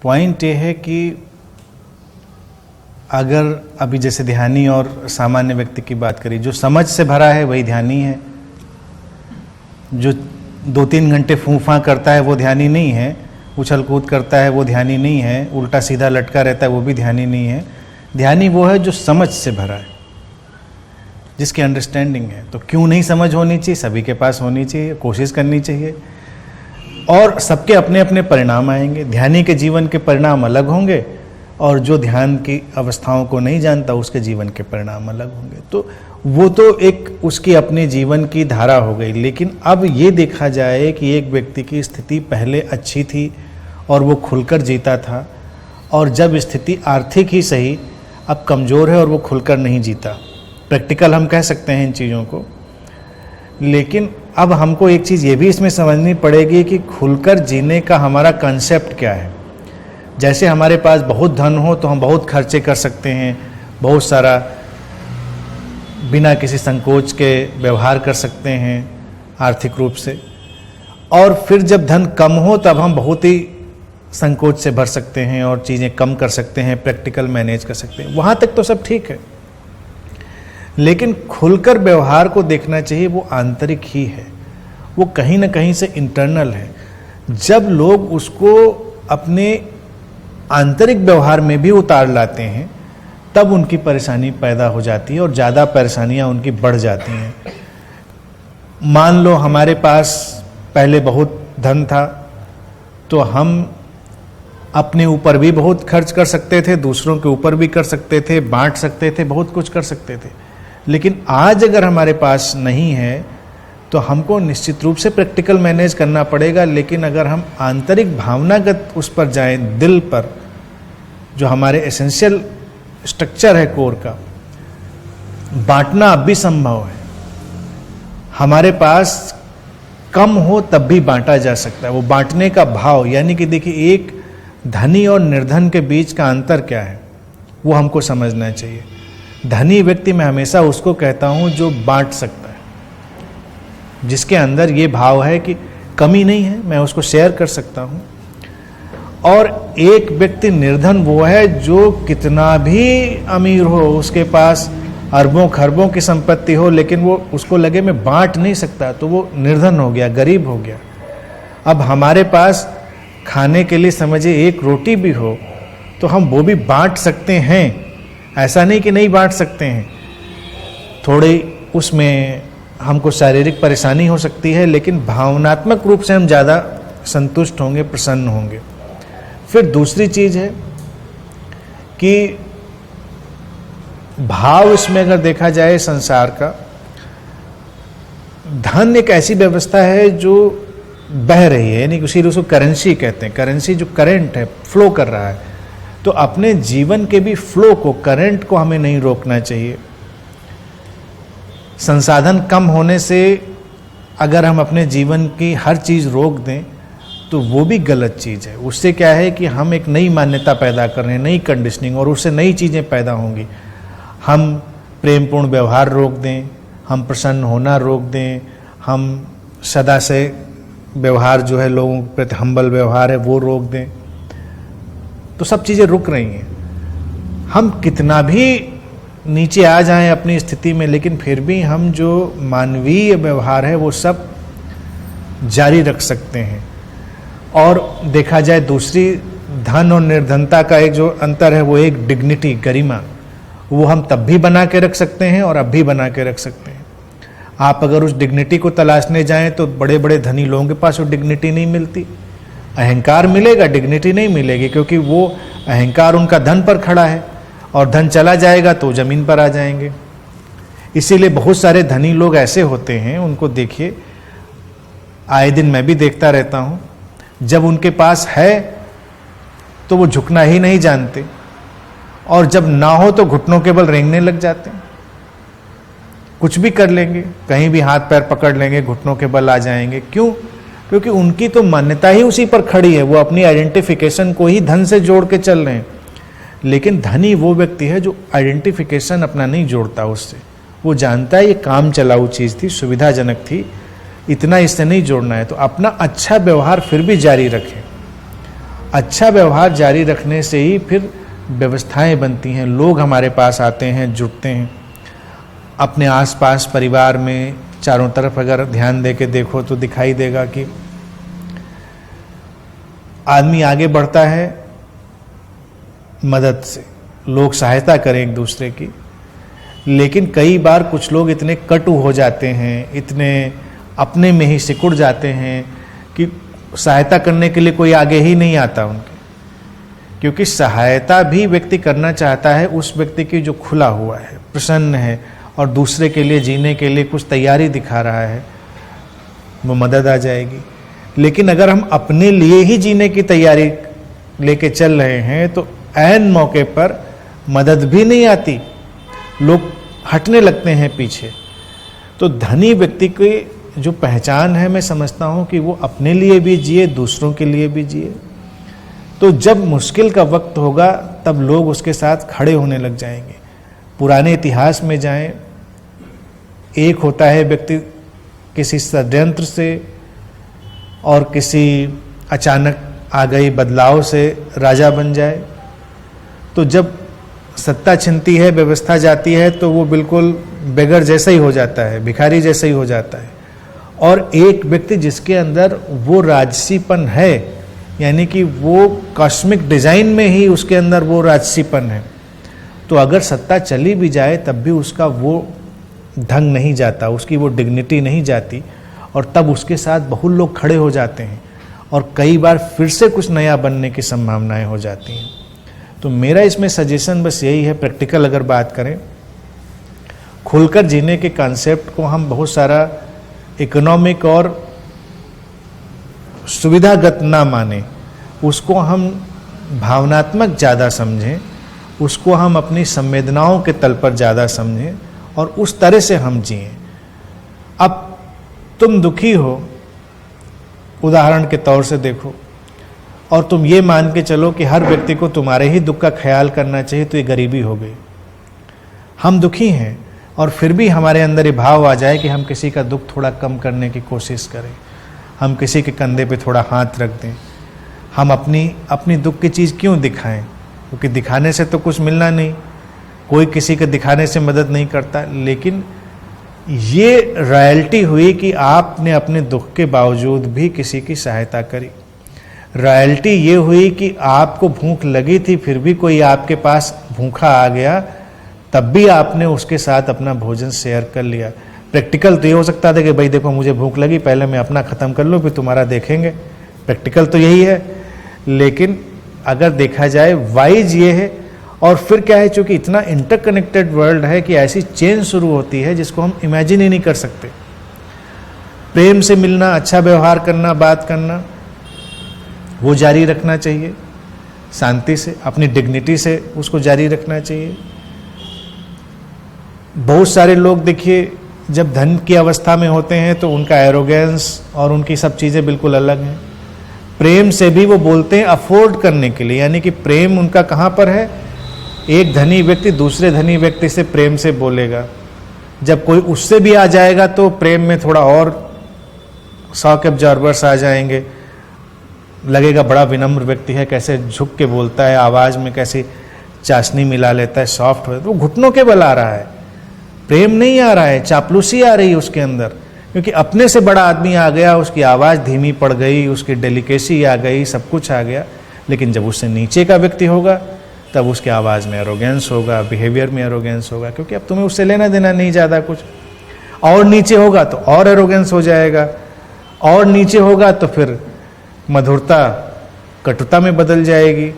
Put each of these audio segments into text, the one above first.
Point ये है कि अगर अभी जैसे ध्यानी और सामान्य व्यक्ति की बात करी, जो समझ से भरा है वही ध्यानी है, जो 2-3 घंटे फूंफा करता है वो ध्यानी नहीं है, उछल कूद करता है वो ध्यानी नहीं है, उल्टा सीधा लटका रहता है वो भी ध्यानी नहीं है। ध्यानी वो है जो समझ से भरा है, जिसकी अंडरस्टैंडिंग है। तो क्यों नहीं समझ होनी चाहिए? सभी के पास होनी चाहिए, कोशिश करनी चाहिए, और सबके अपने अपने परिणाम आएंगे। ध्यानी के जीवन के परिणाम अलग होंगे और जो ध्यान की अवस्थाओं को नहीं जानता उसके जीवन के परिणाम अलग होंगे। तो वो तो एक उसकी अपने जीवन की धारा हो गई। लेकिन अब ये देखा जाए कि एक व्यक्ति की स्थिति पहले अच्छी थी और वो खुलकर जीता था, और जब स्थिति आर्थिक ही सही अब कमज़ोर है और वो खुलकर नहीं जीता। प्रैक्टिकल हम कह सकते हैं इन चीज़ों को। लेकिन अब हमको एक चीज़ ये भी इसमें समझनी पड़ेगी कि खुलकर जीने का हमारा कंसेप्ट क्या है। जैसे हमारे पास बहुत धन हो तो हम बहुत खर्चे कर सकते हैं, बहुत सारा बिना किसी संकोच के व्यवहार कर सकते हैं आर्थिक रूप से, और फिर जब धन कम हो तब हम बहुत ही संकोच से भर सकते हैं और चीज़ें कम कर सकते हैं, प्रैक्टिकल मैनेज कर सकते हैं। वहाँ तक तो सब ठीक है, लेकिन खुलकर व्यवहार को देखना चाहिए। वो आंतरिक ही है, वो कहीं ना कहीं से इंटरनल है। जब लोग उसको अपने आंतरिक व्यवहार में भी उतार लाते हैं तब उनकी परेशानी पैदा हो जाती है और ज़्यादा परेशानियां उनकी बढ़ जाती हैं। मान लो हमारे पास पहले बहुत धन था तो हम अपने ऊपर भी बहुत खर्च कर सकते थे, दूसरों के ऊपर भी कर सकते थे, बांट सकते थे, बहुत कुछ कर सकते थे। लेकिन आज अगर हमारे पास नहीं है तो हमको निश्चित रूप से प्रैक्टिकल मैनेज करना पड़ेगा। लेकिन अगर हम आंतरिक भावनागत उस पर जाएं, दिल पर, जो हमारे एसेंशियल स्ट्रक्चर है कोर का, बांटना अब भी संभव है। हमारे पास कम हो तब भी बांटा जा सकता है। वो बांटने का भाव, यानी कि देखिए एक धनी और निर्धन के बीच का अंतर क्या है वो हमको समझना चाहिए। धनी व्यक्ति मैं हमेशा उसको कहता हूं जो बांट सकता है, जिसके अंदर ये भाव है कि कमी नहीं है, मैं उसको शेयर कर सकता हूं। और एक व्यक्ति निर्धन वो है जो कितना भी अमीर हो, उसके पास अरबों खरबों की संपत्ति हो, लेकिन वो उसको लगे मैं बांट नहीं सकता, तो वो निर्धन हो गया, गरीब हो गया। अब हमारे पास खाने के लिए समझिए एक रोटी भी हो तो हम वो भी बांट सकते हैं, ऐसा नहीं कि नहीं बांट सकते हैं। थोड़ी उसमें हमको शारीरिक परेशानी हो सकती है, लेकिन भावनात्मक रूप से हम ज़्यादा संतुष्ट होंगे, प्रसन्न होंगे। फिर दूसरी चीज़ है कि भाव, इसमें अगर देखा जाए संसार का, धन एक ऐसी व्यवस्था है जो बह रही है, यानी उसी उसको करेंसी कहते हैं। करेंसी जो करंट है, फ्लो कर रहा है। तो अपने जीवन के भी फ्लो को, करंट को हमें नहीं रोकना चाहिए। संसाधन कम होने से अगर हम अपने जीवन की हर चीज़ रोक दें तो वो भी गलत चीज़ है। उससे क्या है कि हम एक नई मान्यता पैदा कर रहे हैं, नई कंडीशनिंग, और उससे नई चीज़ें पैदा होंगी। हम प्रेमपूर्ण व्यवहार रोक दें, हम प्रसन्न होना रोक दें, हम सदा से व्यवहार जो है लोगों के प्रति हम्बल व्यवहार है वो रोक दें, तो सब चीज़ें रुक रही हैं। हम कितना भी नीचे आ जाएं अपनी स्थिति में, लेकिन फिर भी हम जो मानवीय व्यवहार है वो सब जारी रख सकते हैं। और देखा जाए दूसरी, धन और निर्धनता का एक जो अंतर है वो एक डिग्निटी, गरिमा, वो हम तब भी बना के रख सकते हैं और अब भी बना के रख सकते हैं। आप अगर उस डिग्निटी को तलाशने जाएं तो बड़े बड़े धनी लोगों के पास वो डिग्निटी नहीं मिलती। अहंकार मिलेगा, डिग्निटी नहीं मिलेगी, क्योंकि वो अहंकार उनका धन पर खड़ा है, और धन चला जाएगा तो जमीन पर आ जाएंगे। इसीलिए बहुत सारे धनी लोग ऐसे होते हैं, उनको देखिए, आए दिन मैं भी देखता रहता हूँ, जब उनके पास है तो वो झुकना ही नहीं जानते, और जब ना हो तो घुटनों के बल रेंगने लग जाते हैं। कुछ भी कर लेंगे, कहीं भी हाथ पैर पकड़ लेंगे, घुटनों के बल आ जाएंगे। क्यों? क्योंकि उनकी तो मान्यता ही उसी पर खड़ी है, वो अपनी आइडेंटिफिकेशन को ही धन से जोड़ के चल रहे हैं। लेकिन धनी वो व्यक्ति है जो आइडेंटिफिकेशन अपना नहीं जोड़ता उससे। वो जानता है ये काम चलाऊ चीज़ थी, सुविधाजनक थी, इतना इससे नहीं जोड़ना है, तो अपना अच्छा व्यवहार फिर भी जारी रखें। अच्छा व्यवहार जारी रखने से ही फिर व्यवस्थाएं बनती हैं, लोग हमारे पास आते हैं, जुड़ते हैं। अपने आसपास परिवार में चारों तरफ अगर ध्यान दे के देखो तो दिखाई देगा कि आदमी आगे बढ़ता है मदद से, लोग सहायता करें एक दूसरे की। लेकिन कई बार कुछ लोग इतने कटु हो जाते हैं, इतने अपने में ही सिकुड़ जाते हैं कि सहायता करने के लिए कोई आगे ही नहीं आता उनके। क्योंकि सहायता भी व्यक्ति करना चाहता है उस व्यक्ति की जो खुला हुआ है, प्रसन्न है और दूसरे के लिए जीने के लिए कुछ तैयारी दिखा रहा है, वो मदद आ जाएगी। लेकिन अगर हम अपने लिए ही जीने की तैयारी लेके चल रहे हैं तो ऐन मौके पर मदद भी नहीं आती, लोग हटने लगते हैं पीछे। तो धनी व्यक्ति की जो पहचान है, मैं समझता हूं कि वो अपने लिए भी जिए, दूसरों के लिए भी जिए। तो जब मुश्किल का वक्त होगा तब लोग उसके साथ खड़े होने लग जाएंगे। पुराने इतिहास में जाएं, एक होता है व्यक्ति किसी षड्यंत्र से और किसी अचानक आ गई बदलाव से राजा बन जाए। तो जब सत्ता छिनती है, व्यवस्था जाती है, तो वो बिल्कुल बेगर जैसा ही हो जाता है, भिखारी जैसा ही हो जाता है। और एक व्यक्ति जिसके अंदर वो राजसीपन है, यानी कि वो कॉस्मिक डिजाइन में ही उसके अंदर वो राजसीपन है, तो अगर सत्ता चली भी जाए तब भी उसका वो ढंग नहीं जाता, उसकी वो डिग्निटी नहीं जाती। और तब उसके साथ बहुत लोग खड़े हो जाते हैं और कई बार फिर से कुछ नया बनने की संभावनाएं हो जाती हैं। तो मेरा इसमें सजेशन बस यही है, प्रैक्टिकल अगर बात करें, खुलकर जीने के कॉन्सेप्ट को हम बहुत सारा इकोनॉमिक और सुविधागत ना माने, उसको हम भावनात्मक ज़्यादा समझें, उसको हम अपनी संवेदनाओं के तल पर ज़्यादा समझें और उस तरह से हम जिएं। अब तुम दुखी हो, उदाहरण के तौर से देखो, और तुम ये मान के चलो कि हर व्यक्ति को तुम्हारे ही दुख का ख्याल करना चाहिए, तो ये गरीबी हो गई। हम दुखी हैं और फिर भी हमारे अंदर ये भाव आ जाए कि हम किसी का दुख थोड़ा कम करने की कोशिश करें, हम किसी के कंधे पे थोड़ा हाथ रख दें। हम अपनी दुख की चीज़ क्यों दिखाएं? क्योंकि दिखाने से तो कुछ मिलना नहीं, कोई किसी के दिखाने से मदद नहीं करता। लेकिन ये रॉयल्टी हुई कि आपने अपने दुख के बावजूद भी किसी की सहायता करी। रॉयल्टी ये हुई कि आपको भूख लगी थी, फिर भी कोई आपके पास भूखा आ गया, तब भी आपने उसके साथ अपना भोजन शेयर कर लिया। प्रैक्टिकल तो ये हो सकता था कि भाई देखो मुझे भूख लगी, पहले मैं अपना ख़त्म कर लूँ, फिर तुम्हारा देखेंगे। प्रैक्टिकल तो यही है। लेकिन अगर देखा जाए वाइज ये है। और फिर क्या है, चूंकि इतना इंटरकनेक्टेड वर्ल्ड है कि ऐसी चेंज शुरू होती है जिसको हम इमेजिन ही नहीं कर सकते। प्रेम से मिलना, अच्छा व्यवहार करना, बात करना, वो जारी रखना चाहिए, शांति से, अपनी डिग्निटी से उसको जारी रखना चाहिए। बहुत सारे लोग देखिए जब धन की अवस्था में होते हैं तो उनका एरोगेंस और उनकी सब चीज़ें बिल्कुल अलग हैं। प्रेम से भी वो बोलते हैं अफोर्ड करने के लिए, यानी कि प्रेम उनका कहाँ पर है? एक धनी व्यक्ति दूसरे धनी व्यक्ति से प्रेम से बोलेगा। जब कोई उससे भी आ जाएगा तो प्रेम में थोड़ा और शॉक एब्जॉर्बर्स आ जाएंगे, लगेगा बड़ा विनम्र व्यक्ति है, कैसे झुक के बोलता है, आवाज़ में कैसी चाशनी मिला लेता है, सॉफ्ट हो, तो घुटनों के बल आ रहा है, प्रेम नहीं आ रहा है, चापलूसी आ रही है उसके अंदर। क्योंकि अपने से बड़ा आदमी आ गया, उसकी आवाज़ धीमी पड़ गई, उसकी डेलिकेसी आ गई, सब कुछ आ गया। लेकिन जब उससे नीचे का व्यक्ति होगा तब उसकी आवाज़ में एरोगेंस होगा, बिहेवियर में एरोगेंस होगा, क्योंकि अब तुम्हें उससे लेना देना नहीं ज़्यादा कुछ। और नीचे होगा तो और एरोगेंस हो जाएगा, और नीचे होगा तो फिर मधुरता कटुता में बदल जाएगी।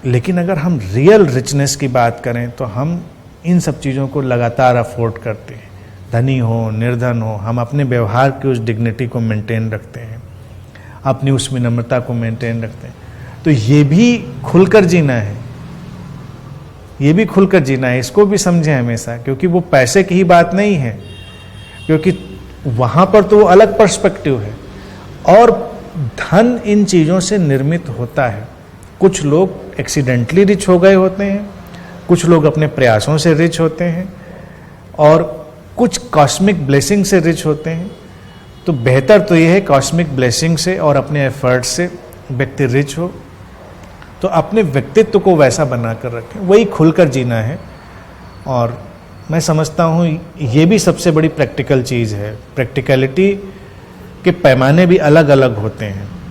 लेकिन अगर हम रियल रिचनेस की बात करें तो हम इन सब चीज़ों को लगातार अफोर्ड करते हैं। धनी हो, निर्धन हो, हम अपने व्यवहार की उस डिग्निटी को मेंटेन रखते हैं, अपनी उस विनम्रता को मेंटेन रखते हैं। तो ये भी खुलकर जीना है, ये भी खुलकर जीना है, इसको भी समझें हमेशा। क्योंकि वो पैसे की ही बात नहीं है, क्योंकि वहाँ पर तो वो अलग पर्सपेक्टिव है। और धन इन चीज़ों से निर्मित होता है। कुछ लोग एक्सीडेंटली रिच हो गए होते हैं, कुछ लोग अपने प्रयासों से रिच होते हैं, और कुछ कॉस्मिक ब्लेसिंग से रिच होते हैं। तो बेहतर तो ये है कॉस्मिक ब्लेसिंग से और अपने एफर्ट से व्यक्ति रिच हो, तो अपने व्यक्तित्व को वैसा बना कर रखें, वही खुलकर जीना है। और मैं समझता हूँ ये भी सबसे बड़ी प्रैक्टिकल चीज़ है। प्रैक्टिकलिटी के पैमाने भी अलग अलग होते हैं।